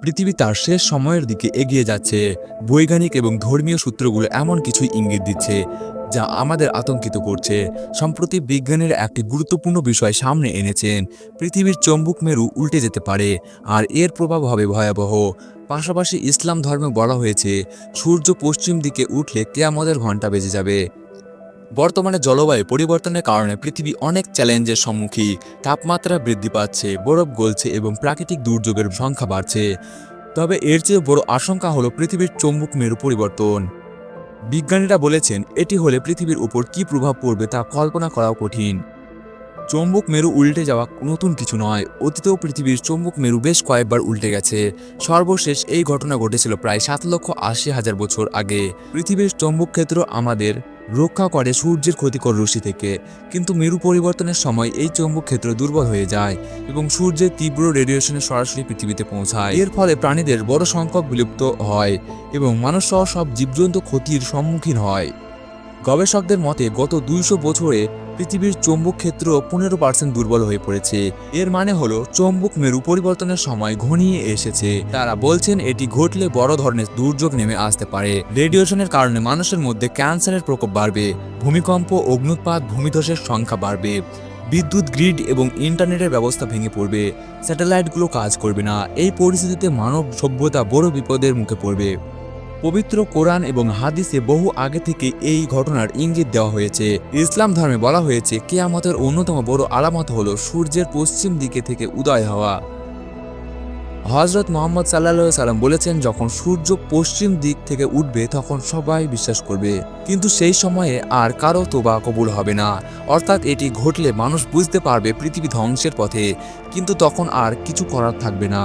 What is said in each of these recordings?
পৃথিবী তার শেষ সময়ের দিকে এগিয়ে যাচ্ছে। বৈজ্ঞানিক এবং ধর্মীয় সূত্রগুলো এমন কিছুই ইঙ্গিত দিচ্ছে যা আমাদের আতঙ্কিত করছে। সম্প্রতি বিজ্ঞানের একটি গুরুত্বপূর্ণ বিষয় সামনে এনেছেন। পৃথিবীর চৌম্বক মেরু উল্টে যেতে পারে, আর এর প্রভাব হবে ভয়াবহ। পাশাপাশি ইসলাম ধর্মে বলা হয়েছে সূর্য পশ্চিম দিকে উঠলে কিয়ামতের ঘণ্টা বেজে যাবে। বর্তমানে জলবায়ু পরিবর্তনের কারণে পৃথিবী অনেক চ্যালেঞ্জের সম্মুখীন। তাপমাত্রা বৃদ্ধি পাচ্ছে, বরফ গলছে এবং প্রাকৃতিক দুর্যোগের সংখ্যা বাড়ছে। তবে এর চেয়ে বড় আশঙ্কা হলো পৃথিবীর চৌম্বক মেরু পরিবর্তন। বিজ্ঞানীরা বলেছেন এটি হলে পৃথিবীর উপর কী প্রভাব পড়বে তা কল্পনা করাও কঠিন। চৌম্বক মেরু উল্টে যাওয়া নতুন কিছু নয়, অতীতেও পৃথিবীর চৌম্বক মেরু বেশ কয়েকবার উল্টে গেছে। সর্বশেষ এই ঘটনা ঘটেছিল প্রায় 7,80,000 বছর আগে। পৃথিবীর চৌম্বক ক্ষেত্র আমাদের রক্ষা করে সূর্যের ক্ষতিকর রশ্মি থেকে, কিন্তু মেরু পরিবর্তনের সময় এই চৌম্বক ক্ষেত্র দুর্বল হয়ে যায় এবং সূর্যের তীব্র রেডিয়েশনে সরাসরি পৃথিবীতে পৌঁছায়। এর ফলে প্রাণীদের বড় সংখ্যক বিলুপ্ত হয় এবং মানুষসহ সব জীবজন্তু ক্ষতির সম্মুখীন হয়। গবেষকদের মতে গত 200 বছরে পৃথিবীর চৌম্বক ক্ষেত্র 15% দুর্বল হয়ে পড়েছে। এর মানে হলো চৌম্বক মেরু পরিবর্তনের সময় ঘনিয়ে এসেছে। তারা বলছেন এটি ঘটলে বড় ধরনের দুর্যোগ নেমে আসতে পারে। রেডিয়েশনের কারণে মানুষের মধ্যে ক্যান্সারের প্রকোপ বাড়বে, ভূমিকম্প, অগ্নুৎপাত, ভূমিধসের সংখ্যা বাড়বে, বিদ্যুৎ গ্রিড এবং ইন্টারনেটের ব্যবস্থা ভেঙে পড়বে, স্যাটেলাইটগুলো কাজ করবে না। এই পরিস্থিতিতে মানব সভ্যতা বড় বিপদের মুখে পড়বে। পবিত্র কোরআন এবং হাদিসে বহু আগে থেকে এই ঘটনার ইঙ্গিত দেওয়া হয়েছে। ইসলাম ধর্মে বলা হয়েছে কিয়ামতের অন্যতম বড় আলামত হলো সূর্যের পশ্চিম দিকে থেকে উদয় হওয়া। হযরত মুহাম্মদ সাল্লাল্লাহু আলাইহি সাল্লাম বলেছেন যখন সূর্য পশ্চিম দিক থেকে উঠবে তখন সবাই বিশ্বাস করবে, কিন্তু সেই সময়ে আর কারো তোবা কবুল হবে না। অর্থাৎ এটি ঘটলে মানুষ বুঝতে পারবে পৃথিবী ধ্বংসের পথে, কিন্তু তখন আর কিছু করার থাকবে না।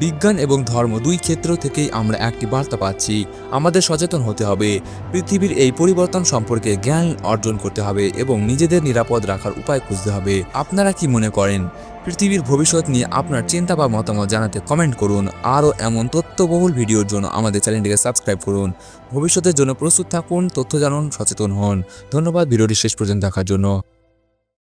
বিজ্ঞান এবং ধর্ম দুই ক্ষেত্র থেকেই আমরা একটি বার্তা পাচ্ছি, আমাদের সচেতন হতে হবে। পৃথিবীর এই পরিবর্তন সম্পর্কে জ্ঞান অর্জন করতে হবে এবং নিজেদের নিরাপদ রাখার উপায় খুঁজতে হবে। আপনারা কি মনে করেন? পৃথিবীর ভবিষ্যৎ নিয়ে আপনার চিন্তা বা মতামত জানাতে কমেন্ট করুন। আরও এমন তথ্যবহুল ভিডিওর জন্য আমাদের চ্যানেলটিকে সাবস্ক্রাইব করুন। ভবিষ্যতের জন্য প্রস্তুত থাকুন, তথ্য জানুন, সচেতন হন। ধন্যবাদ ভিডিওটি শেষ পর্যন্ত দেখার জন্য।